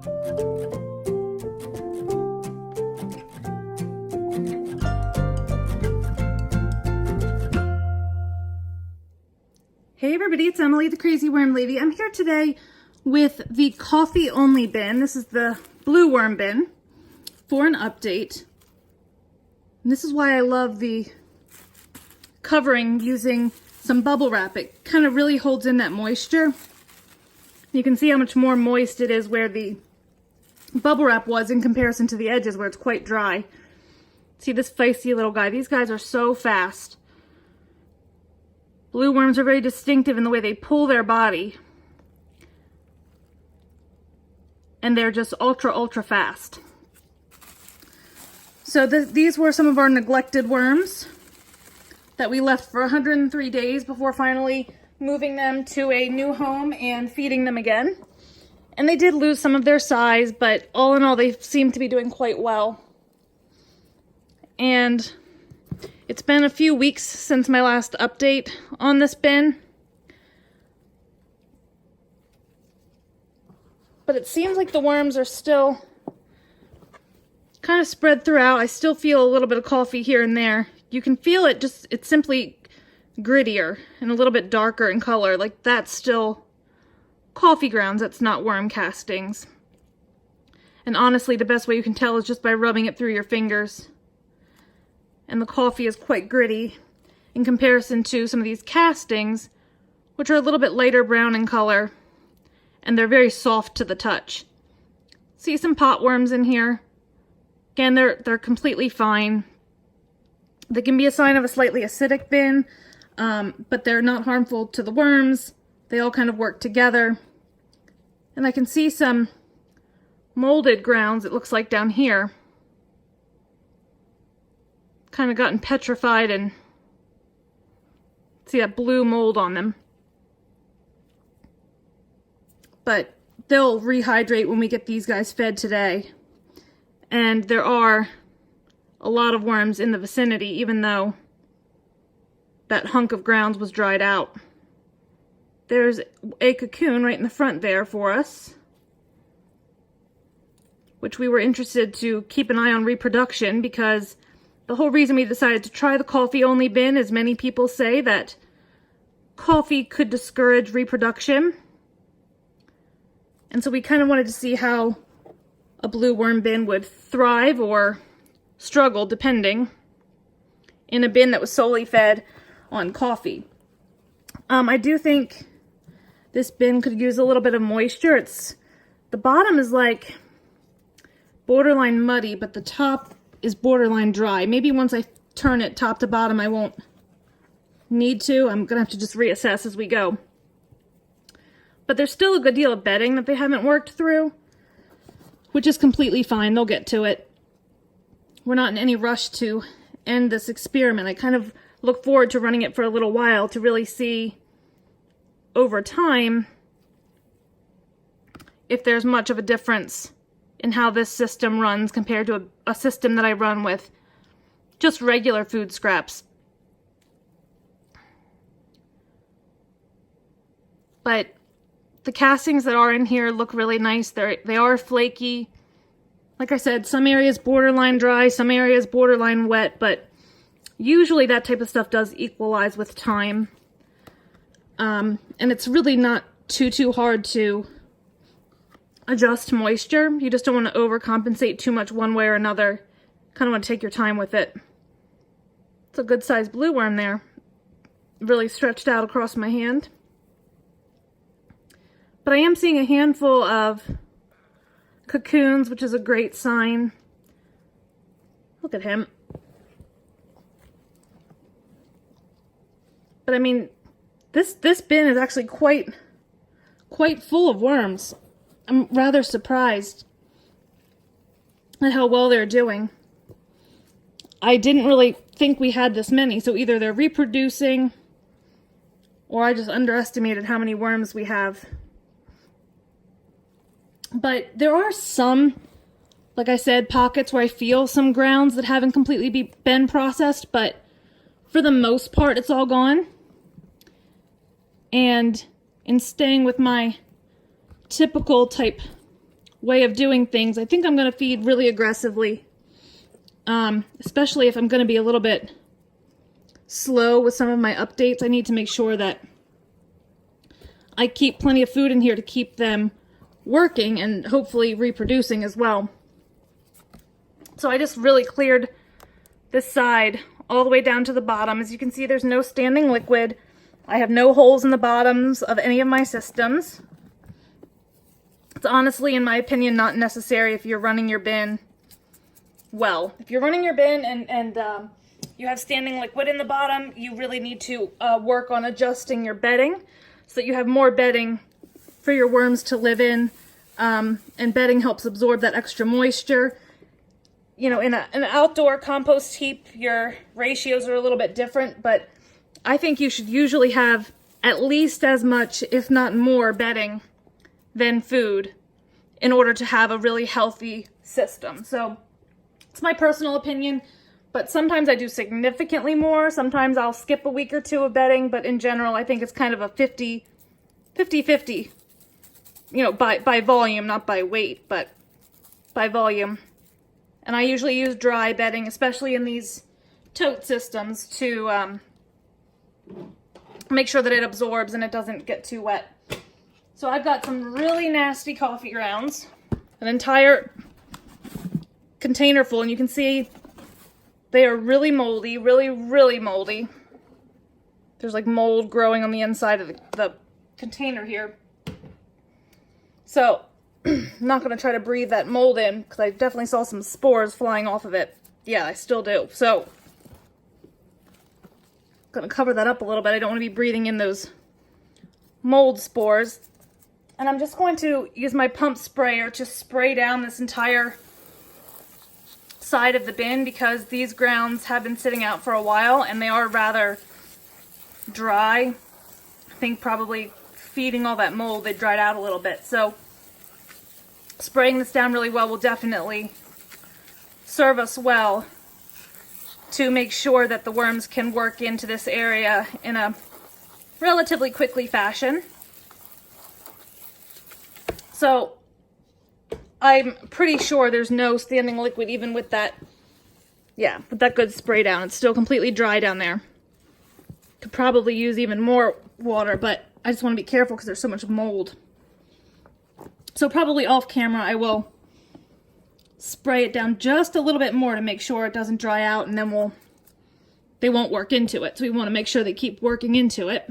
Hey everybody, it's Emily, the Crazy Worm Lady. I'm here today with the coffee only bin. This is the blue worm bin for an update. And this is why I love the covering using some bubble wrap. It kind of really holds in that moisture. You can see how much more moist it is where the bubble wrap was in comparison to the edges where it's quite dry. See this feisty little guy? These guys are so fast. Blue worms are very distinctive in the way they pull their body. And they're just ultra fast. So these were some of our neglected worms that we left for 103 days before finally moving them to a new home and feeding them again. And they did lose some of their size, but all in all, they seem to be doing quite well. And it's been a few weeks since my last update on this bin. But it seems like the worms are still kind of spread throughout. I still feel a little bit of coffee here and there. You can feel it, it's simply grittier and a little bit darker in color. Like that's still coffee grounds, that's not worm castings. And honestly, the best way you can tell is just by rubbing it through your fingers. And the coffee is quite gritty in comparison to some of these castings, which are a little bit lighter brown in color, and they're very soft to the touch. See some pot worms in here. Again, they're completely fine. They can be a sign of a slightly acidic bin, but they're not harmful to the worms. They all kind of work together. And I can see some molded grounds, it looks like down here. Kind of gotten petrified and see that blue mold on them. But they'll rehydrate when we get these guys fed today. And there are a lot of worms in the vicinity, even though that hunk of grounds was dried out. There's a cocoon right in the front there for us, which we were interested to keep an eye on reproduction, because the whole reason we decided to try the coffee only bin is many people say that coffee could discourage reproduction. And so we kind of wanted to see how a blue worm bin would thrive or struggle, depending, in a bin that was solely fed on coffee. I do think this bin could use a little bit of moisture. The bottom is like borderline muddy, but the top is borderline dry. Maybe once I turn it top to bottom, I won't need to. I'm gonna have to just reassess as we go. But there's still a good deal of bedding that they haven't worked through, which is completely fine. They'll get to it. We're not in any rush to end this experiment. I kind of look forward to running it for a little while to really see over time if there's much of a difference in how this system runs compared to a system that I run with just regular food scraps. But the castings that are in here look really nice. They are flaky. Like I said, some areas borderline dry, some areas borderline wet, but usually that type of stuff does equalize with time. And it's really not too hard to adjust moisture. You just don't want to overcompensate too much one way or another. Kind of want to take your time with it. It's a good sized blue worm there. Really stretched out across my hand. But I am seeing a handful of cocoons, which is a great sign. Look at him. But I mean, this bin is actually quite full of worms. I'm rather surprised at how well they're doing. I didn't really think we had this many, so either they're reproducing or I just underestimated how many worms we have. But there are some, like I said, pockets where I feel some grounds that haven't completely been processed, but for the most part, it's all gone. And in staying with my typical type way of doing things. I think I'm going to feed really aggressively, especially if I'm going to be a little bit slow with some of my updates. I need to make sure that I keep plenty of food in here to keep them working and hopefully reproducing as well. So I just really cleared this side all the way down to the bottom. As you can see, there's no standing liquid. I have no holes in the bottoms of any of my systems. It's honestly, in my opinion, not necessary if you're running your bin well. If you're running your bin and you have standing liquid in the bottom, you really need to work on adjusting your bedding so that you have more bedding for your worms to live in. And bedding helps absorb that extra moisture. You know, in an outdoor compost heap, your ratios are a little bit different, but I think you should usually have at least as much, if not more, bedding than food in order to have a really healthy system. So it's my personal opinion, but sometimes I do significantly more. Sometimes I'll skip a week or two of bedding, but in general, I think it's kind of a 50-50, you know, by volume, not by weight, but by volume. And I usually use dry bedding, especially in these tote systems, to make sure that it absorbs and it doesn't get too wet. So I've got some really nasty coffee grounds, an entire container full, and you can see they are really moldy, really moldy. There's like mold growing on the inside of the container here. So I'm not going to try to breathe that mold in because I definitely saw some spores flying off of it. Yeah, I still do. So I'm going to cover that up a little bit. I don't want to be breathing in those mold spores. And I'm just going to use my pump sprayer to spray down this entire side of the bin because these grounds have been sitting out for a while and they are rather dry. I think probably feeding all that mold, they dried out a little bit. So spraying this down really well will definitely serve us well to make sure that the worms can work into this area in a relatively quickly fashion. So I'm pretty sure there's no standing liquid even with that, yeah, with that good spray down. It's still completely dry down there. Could probably use even more water, but I just want to be careful because there's so much mold. So probably off camera I will spray it down just a little bit more to make sure it doesn't dry out, and then they won't work into it. So we want to make sure they keep working into it.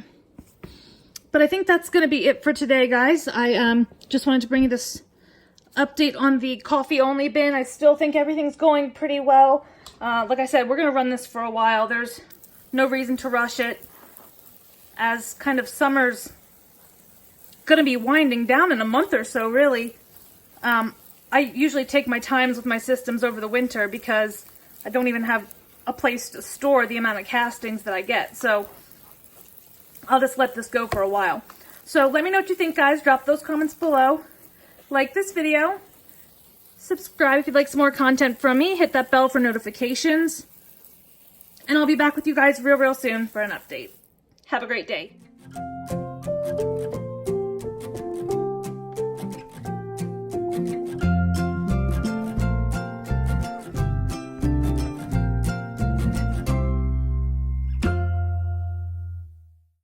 But I think that's going to be it for today, guys. I just wanted to bring you this update on the coffee only bin. I still think everything's going pretty well. Like I said, we're going to run this for a while. There's no reason to rush it, as kind of summer's going to be winding down in a month or so, really. I usually take my times with my systems over the winter because I don't even have a place to store the amount of castings that I get. So I'll just let this go for a while. So let me know what you think, guys. Drop those comments below. Like this video. Subscribe if you'd like some more content from me. Hit that bell for notifications. And I'll be back with you guys real soon for an update. Have a great day.